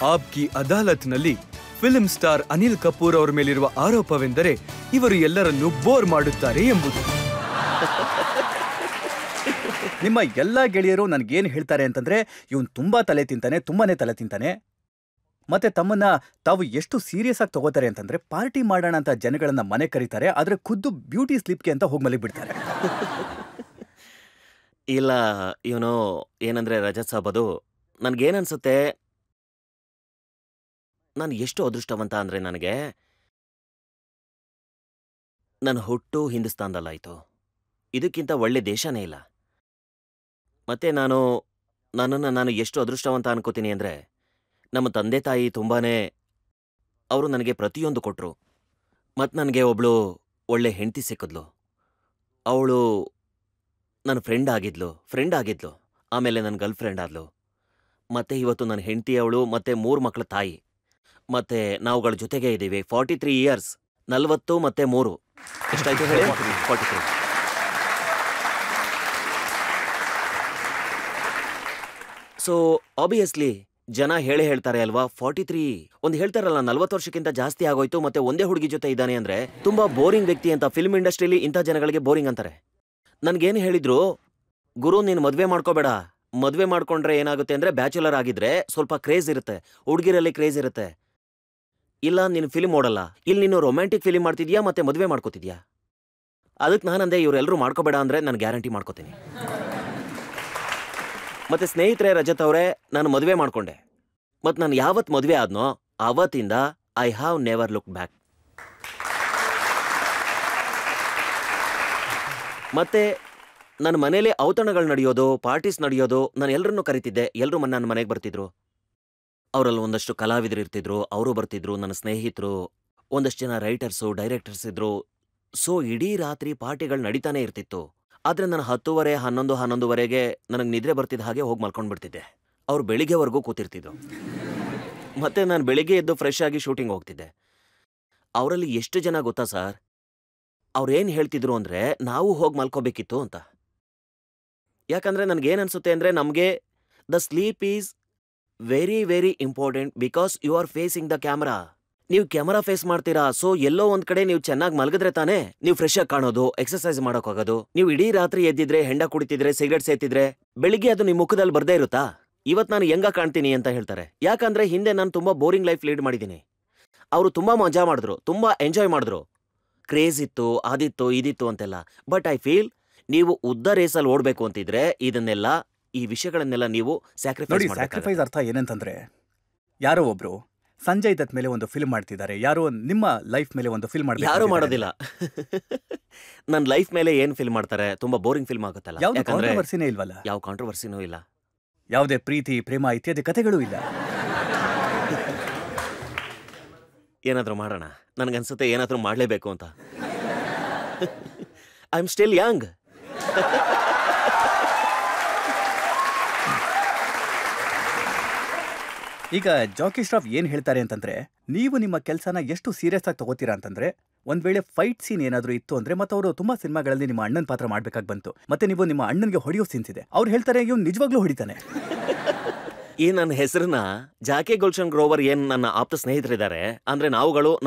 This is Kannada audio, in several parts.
ಆಪ್ಕಿ ಅದಾಲತ್ನಲ್ಲಿ ಫಿಲ್ಮ್ ಸ್ಟಾರ್ ಅನಿಲ್ ಕಪೂರ್ ಅವರ ಮೇಲಿರುವ ಆರೋಪವೆಂದರೆ ಇವರು ಎಲ್ಲರನ್ನೂ ಬೋರ್ ಮಾಡುತ್ತಾರೆ ಎಂಬುದು. ನಿಮ್ಮ ಎಲ್ಲಾ ಗೆಳೆಯರು ನನ್ಗೇನು ಹೇಳ್ತಾರೆ ಅಂತಂದ್ರೆ ಇವನು ತುಂಬಾನೇ ತಲೆ ತಿಂತಾನೆ ಮತ್ತೆ ತಮ್ಮನ್ನ ತಾವು ಎಷ್ಟು ಸೀರಿಯಸ್ ಆಗಿ ತಗೋತಾರೆ ಅಂತಂದ್ರೆ ಪಾರ್ಟಿ ಮಾಡೋಣ ಅಂತ ಜನಗಳನ್ನ ಮನೆ ಕರೀತಾರೆ, ಆದ್ರೆ ಖುದ್ದು ಬ್ಯೂಟಿ ಸ್ಲಿಪ್ಗೆ ಅಂತ ಹೋಗಿ ಮಲಗಿ ಬಿಡ್ತಾರೆ. ಇಲ್ಲ ಇವನು ಏನಂದ್ರೆ ರಜತ್ ಸಾಬ್, ಅದು ನನ್ಗೇನನ್ಸುತ್ತೆ, ನಾನು ಎಷ್ಟು ಅದೃಷ್ಟವಂತ ಅಂದ್ರೆ ನನ್ನ ಹುಟ್ಟು ಹಿಂದೂಸ್ತಾನದಲ್ಲಾಯ್ತು. ಇದಕ್ಕಿಂತ ಒಳ್ಳೆ ದೇಶನೇ ಇಲ್ಲ. ಮತ್ತೆ ನಾನು ಎಷ್ಟು ಅದೃಷ್ಟವಂತ ಅನ್ಕೋತೀನಿ ಅಂದ್ರೆ, ನಮ್ಮ ತಂದೆ ತಾಯಿ ಅವರು ನನಗೆ ಪ್ರತಿಯೊಂದು ಕೊಟ್ರು. ಮತ್ತು ನನಗೆ ಒಬ್ಳು ಒಳ್ಳೆ ಹೆಂಡತಿ ಸಿಕ್ಕಿದ್ಲು. ಅವಳು ನನ್ನ ಫ್ರೆಂಡ್ ಆಗಿದ್ಲು. ಆಮೇಲೆ ನನ್ನ ಗರ್ಲ್ ಫ್ರೆಂಡ್ ಆದ್ಲು. ಮತ್ತೆ ಇವತ್ತು ನನ್ನ ಹೆಂಡತಿ ಅವಳು ಮತ್ತೆ 3 ಮಕ್ಕಳ ತಾಯಿ. ಮತ್ತೆ ನಾವುಗಳ ಜೊತೆಗೆ ಇದ್ದೀವಿ 43 ಇಯರ್ಸ್. 40 ಮತ್ತೆ 3 ಎಷ್ಟಾಯ್ತು ಹೇಳಿ? 43. ಸೊ ಆಬ್ವಿಯಸ್ಲಿ ಜನ ಹೇಳ್ತಾರೆ ಅಲ್ವಾ, 43 ಒಂದು ಹೇಳ್ತಾರಲ್ಲ 40 ವರ್ಷಕ್ಕಿಂತ ಜಾಸ್ತಿ ಆಗೋಯ್ತು ಮತ್ತೆ ಒಂದೇ ಹುಡುಗಿ ಜೊತೆ ಇದ್ದಾನೆ ಅಂದ್ರೆ ತುಂಬಾ ಬೋರಿಂಗ್ ವ್ಯಕ್ತಿ ಅಂತ. ಫಿಲ್ಮ್ ಇಂಡಸ್ಟ್ರಿಲಿ ಇಂಥ ಜನಗಳಿಗೆ ಬೋರಿಂಗ್ ಅಂತಾರೆ. ನನ್ಗೇನು ಹೇಳಿದ್ರು, ಗುರು ನೀನು ಮದ್ವೆ ಮಾಡ್ಕೋಬೇಡ, ಮದ್ವೆ ಮಾಡ್ಕೊಂಡ್ರೆ ಏನಾಗುತ್ತೆ ಅಂದ್ರೆ ಬ್ಯಾಚುಲರ್ ಆಗಿದ್ರೆ ಸ್ವಲ್ಪ ಕ್ರೇಜ್ ಇರುತ್ತೆ, ಹುಡುಗಿರಲ್ಲಿ ಕ್ರೇಜ್ ಇರುತ್ತೆ. ಇಲ್ಲ ನೀನು ಫಿಲ್ಮ್ ಓಡಲ್ಲ, ಇಲ್ಲಿ ನೀನು ರೊಮ್ಯಾಂಟಿಕ್ ಫಿಲ್ಮ್ ಮಾಡ್ತಿದ್ಯಾ ಮತ್ತೆ ಮದ್ವೆ ಮಾಡ್ಕೋತಿದ್ಯಾ. ಅದಕ್ಕೆ ನಾನಂದೆ ಇವರೆಲ್ಲರೂ ಮಾಡ್ಕೋಬೇಡ ಅಂದ್ರೆ ನಾನು ಗ್ಯಾರಂಟಿ ಮಾಡ್ಕೋತೀನಿ. ಮತ್ತೆ ಸ್ನೇಹಿತರೆ ರಜತ್ ಅವರೇ, ನಾನು ಮದುವೆ ಮಾಡ್ಕೊಂಡೆ. ಮತ್ತು ನಾನು ಯಾವತ್ತು ಮದುವೆ ಆದ್ನೋ ಆವತ್ತಿಂದ I have never look back. ಮತ್ತೆ ನನ್ನ ಮನೇಲಿ ಔತಣಗಳು ನಡೆಯೋದು, ಪಾರ್ಟೀಸ್ ನಡೆಯೋದು, ನಾನು ಎಲ್ಲರನ್ನೂ ಕರಿತಿದ್ದೆ. ಎಲ್ಲರೂ ನನ್ನ ಮನೆಗೆ ಬರ್ತಿದ್ರು. ಅವರಲ್ಲಿ ಒಂದಷ್ಟು ಕಲಾವಿದರು ಇರ್ತಿದ್ರು, ಅವರು ಬರ್ತಿದ್ರು, ನನ್ನ ಸ್ನೇಹಿತರು, ಒಂದಷ್ಟು ಜನ ರೈಟರ್ಸು, ಡೈರೆಕ್ಟರ್ಸ್ ಇದ್ರು. ಸೊ ಇಡೀ ರಾತ್ರಿ ಪಾರ್ಟಿಗಳು ನಡೀತಾನೆ ಇರ್ತಿತ್ತು. ಆದರೆ ನಾನು 10:30, 11, 11:30ಗೆ ನನಗೆ ನಿದ್ರೆ ಬರ್ತಿದ್ದ ಹಾಗೆ ಹೋಗಿ ಮಲ್ಕೊಂಡ್ಬಿಡ್ತಿದ್ದೆ. ಅವ್ರು ಬೆಳಿಗ್ಗೆವರೆಗೂ ಕೂತಿರ್ತಿದ್ರು. ಮತ್ತೆ ನಾನು ಬೆಳಿಗ್ಗೆ ಎದ್ದು ಫ್ರೆಶ್ ಆಗಿ ಶೂಟಿಂಗ್ ಹೋಗ್ತಿದ್ದೆ. ಅವರಲ್ಲಿ ಎಷ್ಟು ಜನ ಗೊತ್ತಾ ಸರ್, ಅವ್ರೇನು ಹೇಳ್ತಿದ್ರು ಅಂದರೆ ನಾವು ಹೋಗಿ ಮಲ್ಕೋಬೇಕಿತ್ತು ಅಂತ. ಯಾಕಂದರೆ ನನಗೇನನ್ಸುತ್ತೆ ಅಂದರೆ, ನಮಗೆ the sleep is very very important because you are facing the camera. ನೀವು ಕ್ಯಾಮರಾ ಫೇಸ್ ಮಾಡ್ತೀರಾ. ಸೊ ಎಲ್ಲೋ ಒಂದ್ ಕಡೆ ನೀವು ಚೆನ್ನಾಗಿ ಮಲಗಿದ್ರೆ ತಾನೇ ನೀವು ಫ್ರೆಶ್ ಆಗಿ ಕಾಣೋದು, ಎಕ್ಸರ್ಸೈಸ್ ಮಾಡೋಕ್ಕಾಗೋದು. ನೀವು ಇಡೀ ರಾತ್ರಿ ಎದ್ದಿದ್ರೆ, ಹೆಂಡ ಕುಡಿತಿದ್ರೆ, ಸಿಗರೇಟ್ ಸೇತಿದ್ರೆ ಬೆಳಿಗ್ಗೆ ಅದು ನಿಮ್ಮ ಮುಖದಲ್ಲಿ ಬರ್ದೇ ಇರುತ್ತಾ? ಇವತ್ತು ನಾನು ಹೆಂಗ ಕಾಣ್ತೀನಿ ಅಂತ ಹೇಳ್ತಾರೆ. ಯಾಕಂದ್ರೆ ಹಿಂದೆ ನಾನು ತುಂಬಾ ಬೋರಿಂಗ್ ಲೈಫ್ ಲೀಡ್ ಮಾಡಿದ್ದೀನಿ. ಅವರು ತುಂಬಾ ಮಜಾ ಮಾಡಿದ್ರು, ತುಂಬಾ ಎಂಜಾಯ್ ಮಾಡಿದ್ರು, ಕ್ರೇಜ್ ಇತ್ತು, ಅದಿತ್ತು ಇದಿತ್ತು ಅಂತೆಲ್ಲ. ಬಟ್ ಐ ಫೀಲ್ ನೀವು ಉದ್ದ ರೇಸಲ್ಲಿ ಓಡಬೇಕು ಅಂತಿದ್ರೆ ಇದನ್ನೆಲ್ಲ, ಈ ವಿಷಯಗಳನ್ನೆಲ್ಲ ನೀವು ಸ್ಯಾಕ್ರಿಫೈಸ್ ಅರ್ಥ ಏನಂತಂದ್ರೆ, ಯಾರೋ ಒಬ್ರು ಸಂಜಯ್ ದತ್ ಮೇಲೆ ಒಂದು ಫಿಲ್ಮ್ ಮಾಡ್ತಿದ್ದಾರೆ, ಯಾರೋ ನಿಮ್ಮ ಲೈಫ್ ಮೇಲೆ ಒಂದು ಫಿಲ್ಮ್ ಮಾಡ್ತಾರೆ. ಯಾರು ಮಾಡೋದಿಲ್ಲ. ನನ್ನ ಲೈಫ್ ಮೇಲೆ ಏನ್ ಫಿಲ್ಮ್ ಮಾಡ್ತಾರೆ? ತುಂಬಾ ಬೋರಿಂಗ್ ಫಿಲ್ಮ್ ಆಗುತ್ತಲ್ಲ. ಕಾಂಟ್ರವರ್ಸಿನೇ ಇಲ್ವಲ್ಲ, ಯಾವ ಕಾಂಟ್ರವರ್ಸಿನೂ ಇಲ್ಲ, ಯಾವುದೇ ಪ್ರೀತಿ ಪ್ರೇಮ ಇತ್ಯಾದಿ ಕಥೆಗಳೂ ಇಲ್ಲ. ಏನಾದ್ರೂ ಮಾಡೋಣ, ನನ್ಗನ್ಸುತ್ತೆ ಏನಾದ್ರೂ ಮಾಡ್ಲೇಬೇಕು ಅಂತ. I am still Young. ಈಗ ಜಾಕಿ ಶ್ರಾಫ್ ಏನ್ ಹೇಳ್ತಾರೆ ಅಂತಂದ್ರೆ, ನೀವು ನಿಮ್ಮ ಕೆಲಸನ ಎಷ್ಟು ಸೀರಿಯಸ್ ಆಗಿ ತಗೋತೀರಾ ಅಂತಂದ್ರೆ, ಒಂದ್ ವೇಳೆ ಫೈಟ್ ಸೀನ್ ಏನಾದ್ರೂ ಇತ್ತು ಅಂದ್ರೆ, ಮತ್ತೆ ಅವರು ತುಂಬಾ ಸಿನಿಮಾಗಳಲ್ಲಿ ನಿಮ್ಮ ಅಣ್ಣನ ಪಾತ್ರ ಮಾಡ್ಬೇಕಾಗಿ ಬಂತು, ಮತ್ತೆ ನೀವು ನಿಮ್ಮ ಅಣ್ಣನ್ಗೆ ಹೊಡೆಯೋ ಸೀನ್ಸ್ ಇದೆ, ಅವ್ರು ಹೇಳ್ತಾರೆ ಇವ್ನು ನಿಜವಾಗ್ಲೂ ಹೊಡಿತಾನೆ. ಈ ನನ್ನ ಹೆಸರನ್ನ ಜಾಕಿ ಗುಲ್ಶನ್ ಗ್ರೋವರ್ ಏನ್ ನನ್ನ ಆಪ್ತ ಸ್ನೇಹಿತರಿದ್ದಾರೆ ಅಂದ್ರೆ,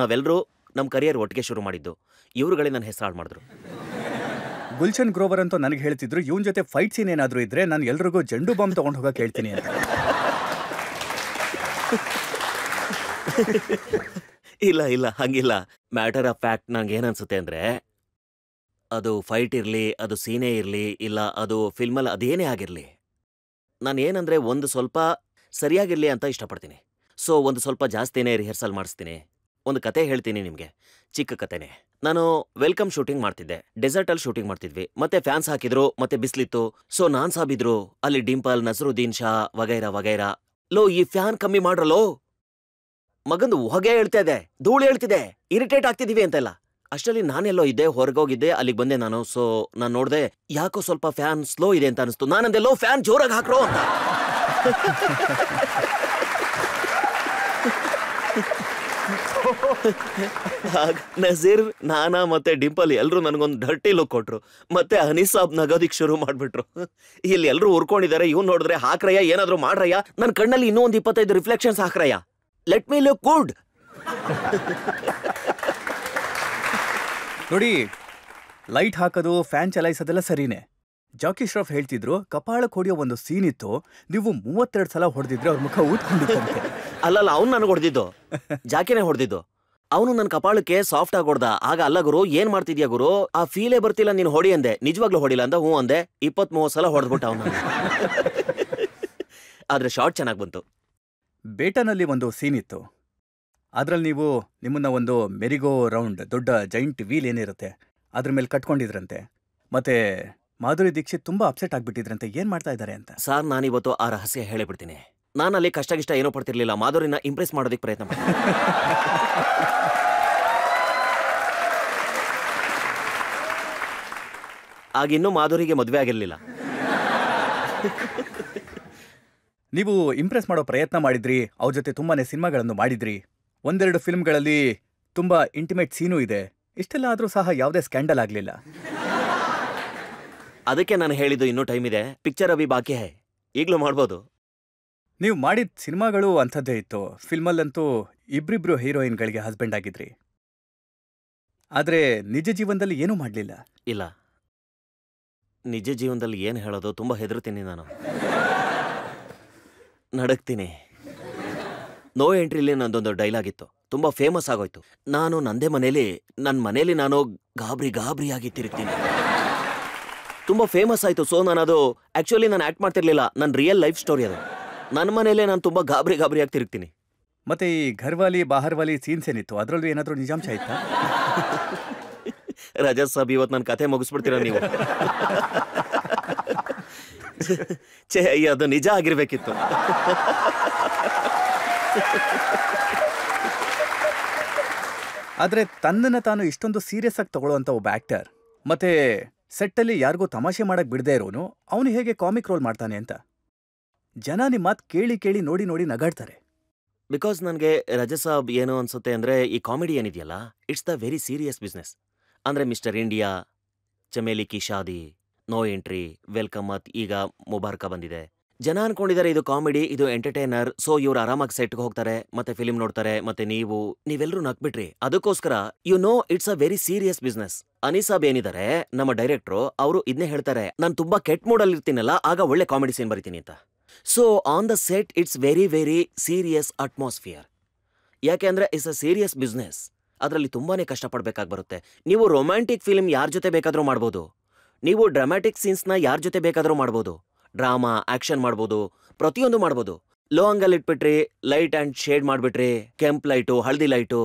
ನಾವೆಲ್ಲರೂ ನಮ್ಮ ಕರಿಯರ್ ಒಟ್ಟಿಗೆ ಶುರು ಮಾಡಿದ್ದು. ಇವರುಗಳೇ ನನ್ನ ಹೆಸರು ಹಾಳು ಮಾಡಿದ್ರು. ಗುಲ್ಶನ್ ಗ್ರೋವರ್ ಅಂತ ನನಗೆ ಹೇಳ್ತಿದ್ರು, ಇವನ್ ಜೊತೆ ಫೈಟ್ ಸೀನ್ ಏನಾದ್ರೂ ಇದ್ರೆ ನಾನು ಎಲ್ರಿಗೂ ಜಂಡು ಬಾಂಬ್ ತಗೊಂಡು ಹೋಗಕ್ಕೆ ಹೇಳ್ತೀನಿ ಅಂತ. ಇಲ್ಲ ಹಂಗಿಲ್ಲ. ಮ್ಯಾಟರ್ ಆಫ್ ಫ್ಯಾಕ್ಟ್ ನಂಗೆ ಏನನ್ಸುತ್ತೆ ಅಂದ್ರೆ, ಅದು ಫೈಟ್ ಇರಲಿ, ಅದು ಸೀನೇ ಇರಲಿ, ಇಲ್ಲ ಅದು ಫಿಲ್ಮಲ್ಲಿ ಅದೇನೇ ಆಗಿರಲಿ, ನಾನು ಏನಂದ್ರೆ ಒಂದು ಸ್ವಲ್ಪ ಸರಿಯಾಗಿರ್ಲಿ ಅಂತ ಇಷ್ಟಪಡ್ತೀನಿ. ಸೊ ಒಂದು ಸ್ವಲ್ಪ ಜಾಸ್ತಿನೇ ರಿಹರ್ಸಲ್ ಮಾಡಿಸ್ತೀನಿ. ಒಂದು ಕತೆ ಹೇಳ್ತೀನಿ ನಿಮಗೆ, ಚಿಕ್ಕ ಕತೆನೇ. ನಾನು ವೆಲ್ಕಮ್ ಶೂಟಿಂಗ್ ಮಾಡ್ತಿದ್ದೆ, ಡೆಸರ್ಟಲ್ಲಿ ಶೂಟಿಂಗ್ ಮಾಡ್ತಿದ್ವಿ. ಮತ್ತೆ ಫ್ಯಾನ್ಸ್ ಹಾಕಿದ್ರು, ಮತ್ತೆ ಬಿಸ್ಲಿತ್ತು. ಸೊ ನಾನ್ ಸಾಬಿದ್ರು, ಅಲ್ಲಿ ಡಿಂಪಲ್, ನಸರುದ್ದೀನ್ ಶಾ ವಗೈರಾ. ಲೋ ಈ ಫ್ಯಾನ್ ಕಮ್ಮಿ ಮಾಡ್ರಲ್ಲೋ, ಮಗಂದು ಹೊಗೆ ಹೇಳ್ತಾ ಇದೆ, ಧೂಳು ಹೇಳ್ತಿದೆ, ಇರಿಟೇಟ್ ಆಗ್ತಿದೀವಿ ಅಂತೆಲ್ಲ. ಅಷ್ಟರಲ್ಲಿ ನಾನೆಲ್ಲೋ ಇದ್ದೆ, ಹೊರಗೋಗಿದ್ದೆ, ಅಲ್ಲಿಗೆ ಬಂದೆ ನಾನು. ಸೊ ನಾನು ನೋಡ್ದೆ, ಯಾಕೋ ಸ್ವಲ್ಪ ಫ್ಯಾನ್ ಸ್ಲೋ ಇದೆ ಅಂತ ಅನಿಸ್ತು. ನಾನಂದೆ, ಲೋ ಫ್ಯಾನ್ ಜೋರಾಗಿ ಹಾಕ್ರೋ ಅಂತ. ನಜೀರ್, ನಾನಾ ಮತ್ತೆ ಡಿಂಪಲ್ ಎಲ್ರು ನನಗೊಂದು ಡರ್ಟಿ ಲುಕ್ ಕೊಟ್ರು. ಮತ್ತೆ ಅನಿಸಾಬ್ ನಗೋದಿಕ್ ಶುರು ಮಾಡ್ಬಿಟ್ರು. ಇಲ್ಲಿ ಎಲ್ರು ಉರ್ಕೊಂಡಿದ್ದಾರೆ. ಇವ್ ನೋಡಿದ್ರೆ ಹಾಕ್ರಯ್ಯ, ಏನಾದ್ರು ಮಾಡ್ರಯ್ಯ. ನನ್ನ ಕಣ್ಣಲ್ಲಿ ಇನ್ನೂ ಒಂದು 25 ರಿಫ್ಲೆಕ್ಷನ್ಸ್ ಹಾಕ್ರಯ್ಯ. Let me look good. ನೋಡಿ, ಲೈಟ್ ಹಾಕೋದು, ಫ್ಯಾನ್ ಚಲಾಯಿಸೋದೆಲ್ಲ ಸರಿನೇ. ಜಾಕಿ ಶ್ರಾಫ್ ಹೇಳ್ತಿದ್ರು, ಕಪಾಳಕ್ಕೆ ಹೊಡೆಯೋ ಒಂದು ಸೀನ್ ಇತ್ತು, ನೀವು 32 ಸಲ ಹೊಡೆದಿದ್ರೆ ಅವ್ರ ಮುಖ ಊದ್ಕೊಂಡಿತ್ತಂತೆ. ಅಲ್ಲಲ್ಲ, ಅವ್ನು ನನಗೆ ಹೊಡೆದಿದ್ದು, ಜಾಕಿನೇ ಹೊಡೆದಿದ್ದು. ಅವನು ನನ್ನ ಕಪಾಳಕ್ಕೆ ಸಾಫ್ಟ್ ಆಗಿ ಹೊಡ್ದ. ಆಗ ಅಲ್ಲ ಗುರು, ಏನ್ ಮಾಡ್ತಿದ್ಯಾ ಗುರು, ಆ ಫೀಲೇ ಬರ್ತಿಲ್ಲ, ನೀನು ಹೊಡಿ ಅಂದೆ. ನಿಜವಾಗ್ಲೂ ಹೊಡಿಲ್ಲ ಅಂದ. ಹ್ಞೂ ಅಂದೆ. 20-30 ಸಲ ಹೊಡೆದ್ಬಿಟ್ಟ ಅವನು. ಆದ್ರೆ ಶಾರ್ಟ್ ಚೆನ್ನಾಗಿ ಬಂತು. ಬೇಟನಲ್ಲಿ ಒಂದು ಸೀನ್ ಇತ್ತು. ಅದ್ರಲ್ಲಿ ನೀವು ನಿಮ್ಮನ್ನ ಒಂದು ಮೆರಿಗೋ ರೌಂಡ್, ದೊಡ್ಡ ಜೈಂಟ್ ವೀಲ್ ಏನಿರುತ್ತೆ ಅದ್ರ ಮೇಲೆ ಕಟ್ಕೊಂಡಿದ್ರಂತೆ. ಮತ್ತೆ ಮಾಧುರಿ ದೀಕ್ಷಿತ್ ತುಂಬಾ ಅಪ್ಸೆಟ್ ಆಗ್ಬಿಟ್ಟಿದ್ರಂತೆ. ಏನ್ ಮಾಡ್ತಾ ಇದ್ದಾರೆ ಅಂತ. ಸರ್, ನಾನಿವತ್ತು ಆ ರಹಸ್ಯ ಹೇಳಿಬಿಡ್ತೀನಿ. ನಾನಲ್ಲಿ ಕಷ್ಟ ಏನೋ ಪಡ್ತಿರ್ಲಿಲ್ಲ. ಮಾಧುರಿನ ಇಂಪ್ರೆಸ್ ಮಾಡೋದಕ್ಕೆ ಪ್ರಯತ್ನ ಮಾಡಿ. ಆಗಿನ್ನೂ ಮಾಧುರಿಗೆ ಮದುವೆ ಆಗಿರ್ಲಿಲ್ಲ. ನೀವು ಇಂಪ್ರೆಸ್ ಮಾಡೋ ಪ್ರಯತ್ನ ಮಾಡಿದ್ರಿ. ಅವ್ರ ಜೊತೆ ತುಂಬಾನೇ ಸಿನಿಮಾಗಳನ್ನು ಮಾಡಿದ್ರಿ. 1-2 ಫಿಲ್ಮ್ಗಳಲ್ಲಿ ತುಂಬಾ ಇಂಟಿಮೇಟ್ ಸೀನು ಇದೆ. ಇಷ್ಟೆಲ್ಲ ಆದ್ರೂ ಸಹ ಯಾವುದೇ ಸ್ಕ್ಯಾಂಡಲ್ ಆಗ್ಲಿಲ್ಲ. ಅದಕ್ಕೆ ನಾನು ಹೇಳಿದ್ದು ಇನ್ನೂ ಟೈಮ್ ಇದೆ, ಪಿಕ್ಚರ್ ಅಭಿ ಬಾಕಿ ಹೈ, ಈಗಲೂ ಮಾಡ್ಬೋದು. ನೀವು ಮಾಡಿದ ಸಿನಿಮಾಗಳು ಅಂಥದ್ದೇ ಇತ್ತು. ಫಿಲ್ಮಲ್ಲಂತೂ ಇಬ್ರಿಬ್ರು ಹೀರೋಯಿನ್ಗಳಿಗೆ ಹಸ್ಬೆಂಡ್ ಆಗಿದ್ರಿ. ಆದ್ರೆ ನಿಜ ಜೀವನದಲ್ಲಿ ಏನೂ ಮಾಡಲಿಲ್ಲ. ಇಲ್ಲ, ನಿಜ ಜೀವನದಲ್ಲಿ ಏನು ಹೇಳೋದು, ತುಂಬ ಹೆದರ್ತೀನಿ ನಾನು, ನಡಕ್ತೀನಿ. ನೋ ಎಂಟ್ರಿಲಿ ನಂದೊಂದು ಡೈಲಾಗ್ ಇತ್ತು, ತುಂಬ ಫೇಮಸ್ ಆಗೋಯ್ತು. ನಾನು ನನ್ನ ಮನೇಲಿ ನಾನು ಗಾಬರಿ ತಿರುಗ್ತೀನಿ. ತುಂಬ ಫೇಮಸ್ ಆಯಿತು. ಸೊ ನಾನು ಅದು ಆ್ಯಕ್ಚುಲಿ ನಾನು ಆ್ಯಕ್ಟ್ ಮಾಡ್ತಿರ್ಲಿಲ್ಲ, ನನ್ನ ರಿಯಲ್ ಲೈಫ್ ಸ್ಟೋರಿ ಅದು. ನನ್ನ ಮನೇಲೆ ನಾನು ತುಂಬ ಗಾಬರಿಯಾಗಿ ತಿರುಗ್ತೀನಿ. ಮತ್ತೆ ಈ ಘರ್ವಾಲಿ ಬಾಹರ್ವಾಲಿ ಸೀನ್ಸ್ ಏನಿತ್ತು, ಅದರಲ್ಲೂ ಏನಾದರೂ ನಿಜಾಂಶ ಆಯ್ತಾ? ರಜತ್ ಸಾಬ್, ಇವತ್ತು ನನ್ನ ಕಥೆ ಮುಗಿಸ್ಬಿಡ್ತೀರ ನೀವು. ಅದು ನಿಜ ಆಗಿರ್ಬೇಕಿತ್ತು. ಆದ್ರೆ ತನ್ನನ್ನು ತಾನು ಇಷ್ಟೊಂದು ಸೀರಿಯಸ್ ಆಗಿ ತಗೊಳ್ಳುವಂತ ಒಬ್ಬ ಆಕ್ಟರ್, ಮತ್ತೆ ಸೆಟ್ಟಲ್ಲಿ ಯಾರಿಗೂ ತಮಾಷೆ ಮಾಡಕ್ ಬಿಡದೇ ಇರೋನು, ಅವನು ಹೇಗೆ ಕಾಮಿಕ್ ರೋಲ್ ಮಾಡ್ತಾನೆ ಅಂತ ಜನ ನಿಮ್ಮ ಮಾತು ಕೇಳಿ ನೋಡಿ ನಗಾಡ್ತಾರೆ. ಬಿಕಾಸ್ ನನಗೆ ರಜತ್ ಸಾಬ್ ಏನು ಅನ್ಸುತ್ತೆ ಅಂದರೆ, ಈ ಕಾಮಿಡಿ ಏನಿದೆಯಲ್ಲ, it's the very serious business. ಅಂದರೆ ಮಿಸ್ಟರ್ ಇಂಡಿಯಾ, ಚಮೇಲಿ ಕಿ ಶಾದಿ, ನೋ ಎಂಟ್ರಿ, ವೆಲ್ಕಮ್ ಮತ್, ಈಗ ಮುಬಾರಕ ಬಂದಿದೆ. ಜನ ಅನ್ಕೊಂಡಿದ್ದಾರೆ ಇದು ಕಾಮಿಡಿ, ಇದು ಎಂಟರ್ಟೈನರ್. ಸೊ ಇವ್ರು ಆರಾಮಾಗಿ ಸೆಟ್ಗೆ ಹೋಗ್ತಾರೆ, ಮತ್ತೆ ಫಿಲ್ಮ್ ನೋಡ್ತಾರೆ, ಮತ್ತೆ ನೀವೆಲ್ಲರೂ ನಕ್ಬಿಟ್ರಿ. ಅದಕ್ಕೋಸ್ಕರ it's a very serious business. ಅನಿಸಾಬ್ ಏನಿದ್ದಾರೆ ನಮ್ಮ ಡೈರೆಕ್ಟ್ರು, ಅವರು ಇದನ್ನೇ ಹೇಳ್ತಾರೆ, ನಾನು ತುಂಬಾ ಕೆಟ್ಟ ಮೂಡಲ್ಲಿ ಇರ್ತೀನಲ್ಲ, ಆಗ ಒಳ್ಳೆ ಕಾಮಿಡಿ ಸೀನ್ ಬರಿತೀನಿ ಅಂತ. So on the set it's very serious atmosphere. ಯಾಕೆ ಅಂದ್ರೆ ಇಟ್ಸ್ ಅ ಸೀರಿಯಸ್ ಬಿಸ್ನೆಸ್. ಅದರಲ್ಲಿ ತುಂಬಾನೇ ಕಷ್ಟಪಡ್ಬೇಕಾಗಿ ಬರುತ್ತೆ. ನೀವು ರೊಮ್ಯಾಂಟಿಕ್ ಫಿಲ್ಮ್ ಯಾರ ಜೊತೆ ಬೇಕಾದ್ರೂ ಮಾಡ್ಬೋದು, ನೀವು ಡ್ರಾಮ್ಯಾಟಿಕ್ ಸೀನ್ಸ್ನ ಯಾರ ಜೊತೆ ಬೇಕಾದ್ರೂ ಮಾಡ್ಬೋದು, ಡ್ರಾಮಾ, ಆಕ್ಷನ್ ಮಾಡ್ಬೋದು, ಪ್ರತಿಯೊಂದು ಮಾಡ್ಬೋದು. ಲೋ ಅಂಗಲ್ ಇಟ್ಬಿಟ್ರಿ, ಲೈಟ್ ಅಂಡ್ ಶೇಡ್ ಮಾಡ್ಬಿಟ್ರಿ, ಕೆಂಪ್ ಲೈಟು, ಹಳದಿ ಲೈಟು,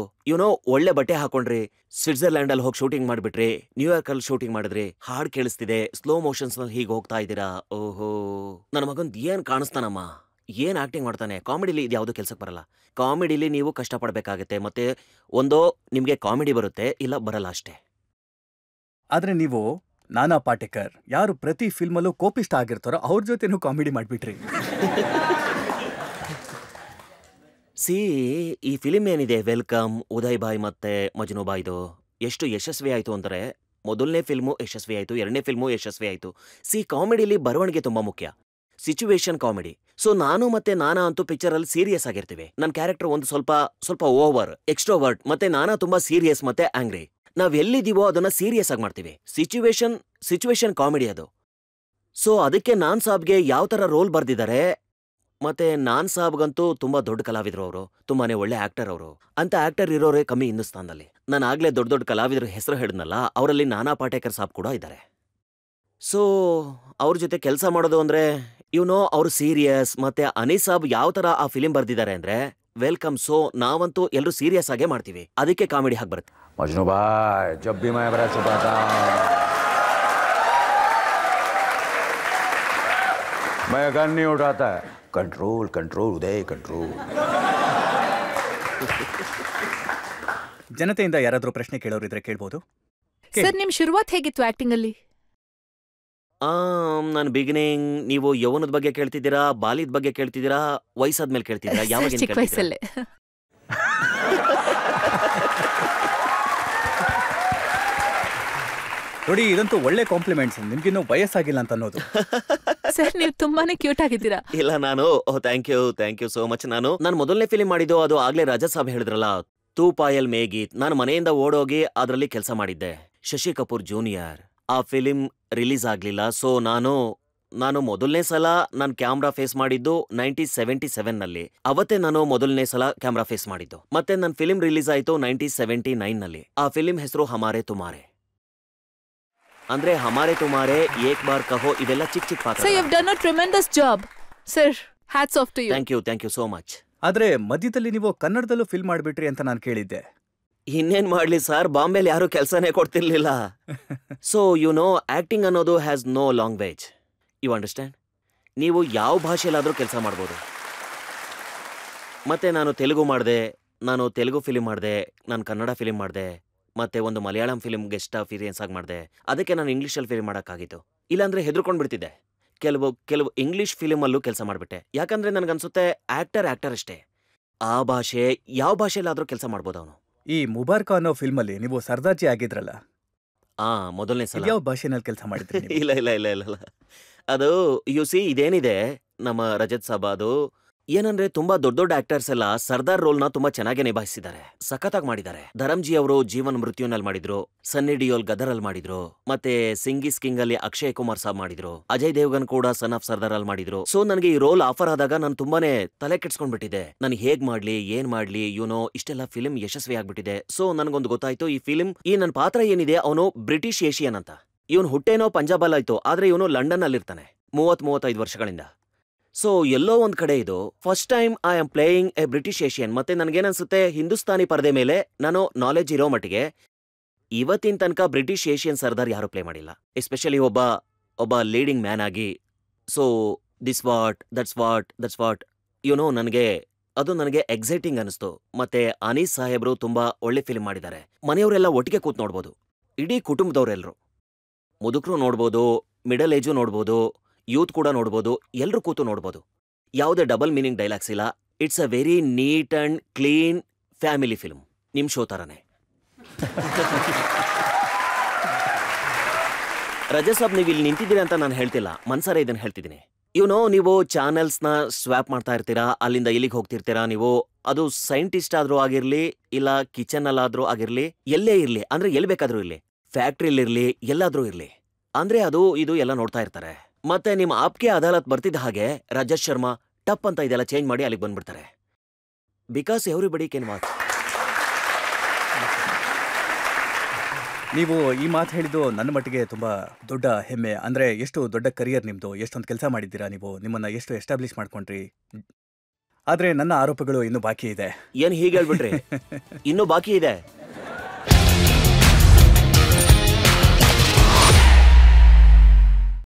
ಒಳ್ಳೆ ಬಟ್ಟೆ ಹಾಕೊಂಡ್ರಿ, ಸ್ವಿಟ್ಜರ್ಲ್ಯಾಂಡ್ ಅಲ್ಲಿ ಹೋಗಿ ಶೂಟಿಂಗ್ ಮಾಡ್ಬಿಟ್ರಿ, ನ್ಯೂಯಾರ್ಕ್ ಅಲ್ಲಿ ಶೂಟಿಂಗ್ ಮಾಡಿದ್ರಿ, ಹಾಡ್ ಕೇಳಿಸ್ತಿದೆ, ಸ್ಲೋ ಮೋಷನ್ಸ್ ನಲ್ಲಿ ಹೀಗೆ ಹೋಗ್ತಾ ಇದ್ದೀರಾ. ಓಹೋ, ನನ್ನ ಮಗಂದ್ ಏನ್ ಕಾಣಿಸ್ತಾನಮ್ಮ, ಏನ್ ಆಕ್ಟಿಂಗ್ ಮಾಡ್ತಾನೆ. ಕಾಮಿಡಿಲಿ ಇದು ಯಾವುದು ಕೆಲ್ಸಕ್ಕೆ ಬರಲ್ಲ. ಕಾಮಿಡಿಲಿ ನೀವು ಕಷ್ಟಪಡ್ಬೇಕಾಗತ್ತೆ. ಮತ್ತೆ ಒಂದೋ ನಿಮ್ಗೆ ಕಾಮಿಡಿ ಬರುತ್ತೆ, ಇಲ್ಲ ಬರಲ್ಲ ಅಷ್ಟೇ. ಆದ್ರೆ ನೀವು ನಾನಾ ಪಾಟೇಕರ್, ಯಾರು ಪ್ರತಿ ಫಿಲ್ಮಲ್ಲೂ ಕೋಪಿಷ್ಟ ಆಗಿರ್ತಾರೋ ಅವ್ರ ಜೊತೆನೂ ಕಾಮಿಡಿ ಮಾಡ್ಬಿಟ್ರಿ. ಈ ಫಿಲಿಮ್ ಏನಿದೆ, ವೆಲ್ಕಮ್, ಉದಯ್ ಬಾಯ್ ಮತ್ತೆ ಮಜ್ನುಬಾಯ್ದು, ಎಷ್ಟು ಯಶಸ್ವಿ ಆಯ್ತು ಅಂದರೆ, ಮೊದಲನೇ ಫಿಲ್ಮು ಯಶಸ್ವಿ ಆಯ್ತು, ಎರಡನೇ ಫಿಲ್ಮು ಯಶಸ್ವಿ ಆಯ್ತು. ಕಾಮಿಡಿಲಿ ಬರವಣಿಗೆ ತುಂಬಾ ಮುಖ್ಯ, ಸಿಚುವೇಶನ್ ಕಾಮಿಡಿ. ಸೊ ನಾನು ಮತ್ತೆ ನಾನಾ ಅಂತೂ ಪಿಕ್ಚರ್ ಅಲ್ಲಿ ಸೀರಿಯಸ್ ಆಗಿರ್ತೀವಿ. ನನ್ನ ಕ್ಯಾರೆಕ್ಟರ್ ಒಂದು ಸ್ವಲ್ಪ ಓವರ್, ಎಕ್ಸ್ಟ್ರೋವರ್ಟ್, ಮತ್ತೆ ನಾನಾ ತುಂಬಾ ಸೀರಿಯಸ್ ಮತ್ತೆ ಆಂಗ್ರಿ. ನಾವ್ ಎಲ್ಲಿದೀವೋ ಅದನ್ನ ಸೀರಿಯಸ್ ಆಗಿ ಮಾಡ್ತೀವಿ. ಸಿಚುವೇಶನ್ ಕಾಮಿಡಿ ಅದು. ಸೊ ಅದಕ್ಕೆ ನಾನ್ ಸಾಬ್ಗೆ ಯಾವ ತರ ರೋಲ್ ಬರ್ದಿದ್ದಾರೆ. ಮತ್ತೆ ನಾನ್ ಸಾಬ್ಗಂತೂ ತುಂಬಾ ದೊಡ್ಡ ಕಲಾವಿದ್ರು ಅವರು, ತುಂಬಾನೇ ಒಳ್ಳೆ ಆಕ್ಟರ್ ಅವರು. ಅಂತ ಆಕ್ಟರ್ ಇರೋರೇ ಕಮ್ಮಿ ಹಿಂದೂಸ್ತಾನದಲ್ಲಿ. ನಾನು ಆಗ್ಲೇ ದೊಡ್ಡ ಕಲಾವಿದ್ರ ಹೆಸರು ಹೇಳಿದ್ನಲ್ಲ, ಅವರಲ್ಲಿ ನಾನಾ ಪಾಟೇಕರ್ ಸಾಬ್ ಕೂಡ ಇದ್ದಾರೆ. ಸೊ ಅವ್ರ ಜೊತೆ ಕೆಲಸ ಮಾಡೋದು ಅಂದ್ರೆ ಅವರು ಸೀರಿಯಸ್. ಮತ್ತೆ ಅನೀಸ್ ಸಾಬ್ ಯಾವ ತರ ಆ ಫಿಲಿಂ ಬರ್ದಿದ್ದಾರೆ ಅಂದ್ರೆ ವೆಲ್ಕಮ್. ಸೊ ನಾವಂತೂ ಎಲ್ಲರೂ ಸೀರಿಯಸ್ ಆಗೇ ಮಾಡ್ತೀವಿ, ಅದಕ್ಕೆ ಕಾಮಿಡಿ ಹಾಗೆ ಬರುತ್ತೆ. मजनू भाई, जब भी मैं बड़ा छुपाता हूँ मैं गन नहीं उठाता. कंट्रोल उदय, कंट्रोल. ಜನತೆಯಿಂದ ಯಾರಾದರೂ ಪ್ರಶ್ನೆ ಕೇಳೋರಿದ್ರೆ ಕೇಳ್ಬೋದು. ಸರ್, ನಿಮ್ ಶುರುವಾತ್ ಹೇಗಿತ್ತು ಆಕ್ಟಿಂಗ್ ಅಲ್ಲಿ? ನಾನು ಬಿಗಿನಿಂಗ್, ನೀವು ಯೌವನದ ಬಗ್ಗೆ ಕೇಳ್ತಿದ್ದೀರಾ, ಬಾಲ್ಯದ ಬಗ್ಗೆ ಕೇಳ್ತಿದ್ದೀರಾ, ವಯಸ್ಸಾದ್ಮೇಲೆ ಕೇಳ್ತಿದ್ದೀರಾ? ಯಾವಾಗ ಚಿಕ್ಕ ವಯಸ್ಸಲ್ಲೇ. ನೋಡಿ ಇದಂತೂ ಒಳ್ಳೆ ಕಾಂಪ್ಲಿಮೆಂಟ್ಸ್. ನಿಮ್ಗಿನ್ನೂ ವಯಸ್ಸಾಗಿಲ್ಲ ಅಂತ ಅನ್ನೋದು. ಸರ್ ನೀವು ತುಂಬಾನೇ ಕ್ಯೂಟ್ ಆಗಿದ್ದೀರಾ. ಇಲ್ಲ ನಾನು ಥ್ಯಾಂಕ್ ಯು ಸೋ ಮಚ್. ನಾನು ಮೊದಲನೇ ಫಿಲಿಂ ಮಾಡಿದ್ದು ಅದು ಆಗ್ಲೇ ರಾಜಾ ಸಾಬ್ ಹೇಳಿದ್ರಲ್ಲ, ತೂ ಪಾಯಲ್ ಮೇ ಗೀತ್. ನಾನು ಮನೆಯಿಂದ ಓಡೋಗಿ ಅದರಲ್ಲಿ ಕೆಲಸ ಮಾಡಿದ್ದೆ. ಶಶಿ ಕಪೂರ್ ಜೂನಿಯರ್. ಆ ಫಿಲಿಂ ರಿಲೀಸ್ ಆಗ್ಲಿಲ್ಲ. ಸೊ ನಾನು ಮೊದಲನೇ ಸಲ ನಾನು ಕ್ಯಾಮ್ರಾ ಫೇಸ್ ಮಾಡಿದ್ದು 1977ನಲ್ಲಿ. ಅವತ್ತೇ ನಾನು ಮೊದಲನೇ ಸಲ ಕ್ಯಾಮ್ರಾ ಫೇಸ್ ಮಾಡಿದ್ದು. ಮತ್ತೆ ನನ್ನ ಫಿಲಿಂ ರಿಲೀಸ್ ಆಯ್ತು 1979ನಲ್ಲಿ. ಆ ಫಿಲಿಂ ಹೆಸರು ಹಮಾರೆ ತುಮಾರೆ. ಅಂದ್ರೆ ಹಮಾರೆ ತುಮಾರೆ, ಏಕ್ ಬಾರ್ ಕಹೋ, ಇದೆಲ್ಲ ಚಿಕ್ಕ ಚಿಕ್ಕ ಪಾತ್ರ. Sir you have done a tremendous job sir. Hats off to you. Thank you so much. ಆದ್ರೆ ಮಧ್ಯದಲ್ಲಿ ನೀವು ಕನ್ನಡದಲ್ಲೂ ಫಿಲ್ಮ್ ಮಾಡ್ಬಿಟ್ರಿ ಅಂತ ನಾನು ಕೇಳಿದ್ದೆ. ಇನ್ನೇನ್ ಮಾಡ್ಲಿ ಸರ್, ಬಾಂಬೆಲಿ ಯಾರು ಕೆಲಸನೇ ಕೊಡ್ತಿರ್ಲಿಲ್ಲ. ಸೊ ಆಕ್ಟಿಂಗ್ ಅನ್ನೋದು has no language. You understand? ನೀವು ಯಾವ ಭಾಷೆಲಾದ್ರೂ ಕೆಲಸ ಮಾಡ್ಬೋದು. ಮತ್ತೆ ನಾನು ತೆಲುಗು ಮಾಡಿದೆ, ನಾನು ತೆಲುಗು ಫಿಲಿಂ ಮಾಡಿದೆ, ನಾನು ಕನ್ನಡ ಫಿಲಿಂ ಮಾಡಿದೆ, ಮತ್ತೆ ಒಂದು ಮಲಯಾಳಂ ಫಿಲಿಂ ಗೆಸ್ಟ್ ಅಪಿಯರೆನ್ಸ್ ಆಗಿ ಮಾಡಿದೆ. ಅದಕ್ಕೆ ನಾನು ಇಂಗ್ಲೀಷಲ್ಲಿ ಫಿಲಿಂ ಮಾಡೋಕ್ಕಾಗಿತ್ತು. ಇಲ್ಲಾಂದ್ರೆ ಹೆದರ್ಕೊಂಡ್ಬಿಡ್ತಿದ್ದೆ. ಕೆಲವು ಇಂಗ್ಲಿಷ್ ಫಿಲಿಮಲ್ಲೂ ಕೆಲಸ ಮಾಡಿಬಿಟ್ಟೆ. ಯಾಕಂದ್ರೆ ನನಗನ್ಸುತ್ತೆ ಆಕ್ಟರ್ ಅಷ್ಟೇ. ಆ ಭಾಷೆ ಯಾವ ಭಾಷೆಲಾದ್ರೂ ಕೆಲಸ ಮಾಡ್ಬೋದು ಅವನು. ಈ ಮುಬಾರ್ಕ ಅನ್ನೋ ಫಿಲ್ಮಲ್ಲಿ ನೀವು ಸರ್ದಾರ್ಜಿ ಆಗಿದ್ರಲ್ಲ, ಮೊದಲನೇ ಸಲ ಯಾವ ಭಾಷೆನಲ್ಲಿ ಕೆಲಸ ಮಾಡಿದ್ರಿ ನೀವು? ಇಲ್ಲ. ಅದು ಇದೇನಿದೆ ನಮ್ಮ ರಜತ್ ಸಾಬ್, ಅದು ಏನಂದ್ರೆ ತುಂಬಾ ದೊಡ್ಡ ಆಕ್ಟರ್ಸ್ ಎಲ್ಲ ಸರ್ದಾರ್ ರೋಲ್ನ ತುಂಬಾ ಚೆನ್ನಾಗಿ ನಿಭಾಯಿಸಿದ್ದಾರೆ, ಸಖತ್ತಾಗಿ ಮಾಡಿದ್ದಾರೆ. ಧರಂಜಿ ಅವರು ಜೀವನ್ ಮೃತ್ಯುನಲ್ಲಿ ಮಾಡಿದ್ರು, ಸನ್ನಿ ಡಿಯೋಲ್ ಗದರಲ್ಲಿ ಮಾಡಿದ್ರು, ಮತ್ತೆ ಸಿಂಗಿಸ್ ಕಿಂಗ್ ಅಲ್ಲಿ ಅಕ್ಷಯ್ ಕುಮಾರ್ ಸಾಬ್ ಮಾಡಿದ್ರು, ಅಜಯ್ ದೇವ್ಗನ್ ಕೂಡ ಸನ್ ಆಫ್ ಸರ್ದಾರ್ ಅಲ್ಲಿ ಮಾಡಿದ್ರು. ಸೊ ನನಗೆ ಈ ರೋಲ್ ಆಫರ್ ಆದಾಗ ನಾನು ತುಂಬಾನೇ ತಲೆ ಕೆಡ್ಸ್ಕೊಂಡ್ಬಿಟ್ಟಿದ್ದೆ. ನಾನು ಹೇಗ್ ಮಾಡ್ಲಿ, ಏನ್ ಮಾಡ್ಲಿ, ಇಷ್ಟೆಲ್ಲ ಫಿಲಿಂ ಯಶಸ್ವಿ ಆಗ್ಬಿಟ್ಟಿದೆ. ಸೊ ನನಗೊಂದು ಗೊತ್ತಾಯ್ತು, ಈ ನನ್ನ ಪಾತ್ರ ಏನಿದೆ ಅವನು ಬ್ರಿಟಿಷ್ ಏಷಿಯನ್ ಅಂತ. ಇವನು ಹುಟ್ಟೇನೋ ಪಂಜಾಬ್ ಆಯ್ತು, ಆದ್ರೆ ಇವನು ಲಂಡನ್ ಅಲ್ಲಿರ್ತಾನೆ 30-35 ವರ್ಷಗಳಿಂದ. ಸೊ ಎಲ್ಲೋ ಒಂದ್ ಕಡೆ ಇದು first time I am playing A British Asian. ಮತ್ತೆ ನನಗೇನನ್ಸುತ್ತೆ, ಹಿಂದೂಸ್ತಾನಿ ಪರದೆ ಮೇಲೆ ನಾನು ನಾಲೆಜ್ ಇರೋ ಮಟ್ಟಿಗೆ ಇವತ್ತಿನ ತನಕ ಬ್ರಿಟಿಷ್ ಏಷಿಯನ್ ಸರ್ದಾರ್ ಯಾರು ಪ್ಲೇ ಮಾಡಿಲ್ಲ, ಎಸ್ಪೆಷಲಿ ಒಬ್ಬ ಲೀಡಿಂಗ್ ಮ್ಯಾನ್ ಆಗಿ. ಸೊ ದಟ್ಸ್ ವಾಟ್ ನನಗೆ ಎಕ್ಸೈಟಿಂಗ್ ಅನಿಸ್ತು. ಮತ್ತೆ ಅನೀಸ್ ಸಾಹೇಬ್ರು ತುಂಬಾ ಒಳ್ಳೆ ಫಿಲ್ಮ್ ಮಾಡಿದ್ದಾರೆ. ಮನೆಯವರೆಲ್ಲ ಒಟ್ಟಿಗೆ ಕೂತ್ ನೋಡ್ಬೋದು, ಇಡೀ ಕುಟುಂಬದವರೆಲ್ಲರೂ, ಮುದುಕರು ನೋಡ್ಬೋದು, ಮಿಡಲ್ ಏಜು ನೋಡ್ಬೋದು, ಯೂತ್ ಕೂಡ ನೋಡ್ಬೋದು, ಎಲ್ಲರೂ ಕೂತು ನೋಡ್ಬೋದು. ಯಾವುದೇ ಡಬಲ್ ಮೀನಿಂಗ್ ಡೈಲಾಗ್ಸ್ ಇಲ್ಲ. It's a very neat and clean family film, ನಿಮ್ ಶೋ ತರನೇ. ರಜಾ ಸಾಬ್, ನೀವು ಇಲ್ಲಿ ನಿಂತಿದ್ದೀರಿ ಅಂತ ನಾನು ಹೇಳ್ತಿಲ್ಲ, ಮನ್ಸಾರೆ ಇದನ್ನ ಹೇಳ್ತಿದ್ದೀನಿ. ನೀವು ಚಾನೆಲ್ಸ್ನ ಸ್ವ್ಯಾಪ್ ಮಾಡ್ತಾ ಇರ್ತೀರಾ, ಅಲ್ಲಿಂದ ಇಲ್ಲಿಗೆ ಹೋಗ್ತಿರ್ತೀರಾ. ನೀವು ಅದು ಸೈಂಟಿಸ್ಟ್ ಆದ್ರೂ ಆಗಿರ್ಲಿ, ಇಲ್ಲ ಕಿಚನ್ ಅಲ್ಲಾದ್ರೂ ಆಗಿರ್ಲಿ, ಎಲ್ಲೇ ಇರ್ಲಿ, ಅಂದ್ರೆ ಎಲ್ಲಿ ಬೇಕಾದ್ರೂ ಇರ್ಲಿ, ಫ್ಯಾಕ್ಟ್ರಿಲಿರ್ಲಿ, ಎಲ್ಲಾದ್ರೂ ಇರ್ಲಿ, ಅಂದ್ರೆ ಇದು ಎಲ್ಲ ನೋಡ್ತಾ ಇರ್ತಾರೆ. ಮತ್ತೆ ನಿಮ್ಮ ಆಪ್ಗೆ ಅದಾಲತ್ ಬರ್ತಿದ್ದ ಹಾಗೆ ರಜತ್ ಶರ್ಮಾ ಟಪ್ ಅಂತ ಇದೆಲ್ಲ ಚೇಂಜ್ ಮಾಡಿ ಅಲ್ಲಿಗೆ ಬಂದ್ಬಿಡ್ತಾರೆ. Because everybody can watch. ನೀವು ಈ ಮಾತು ಹೇಳಿದ್ದು ನನ್ನ ಮಟ್ಟಿಗೆ ತುಂಬಾ ದೊಡ್ಡ ಹೆಮ್ಮೆ. ಅಂದ್ರೆ ಎಷ್ಟು ದೊಡ್ಡ ಕರಿಯರ್ ನಿಮ್ದು, ಎಷ್ಟೊಂದು ಕೆಲಸ ಮಾಡಿದ್ದೀರಾ ನೀವು, ನಿಮ್ಮನ್ನ ಎಷ್ಟು ಎಸ್ಟಾಬ್ಲಿಷ್ ಮಾಡ್ಕೊಂಡ್ರಿ. ಆದ್ರೆ ನನ್ನ ಆರೋಪಗಳು ಇನ್ನೂ ಬಾಕಿ ಇದೆ. ಏನ್ ಹೀಗೆ ಹೇಳ್ಬಿಟ್ರಿ? ಇನ್ನೂ ಬಾಕಿ ಇದೆ.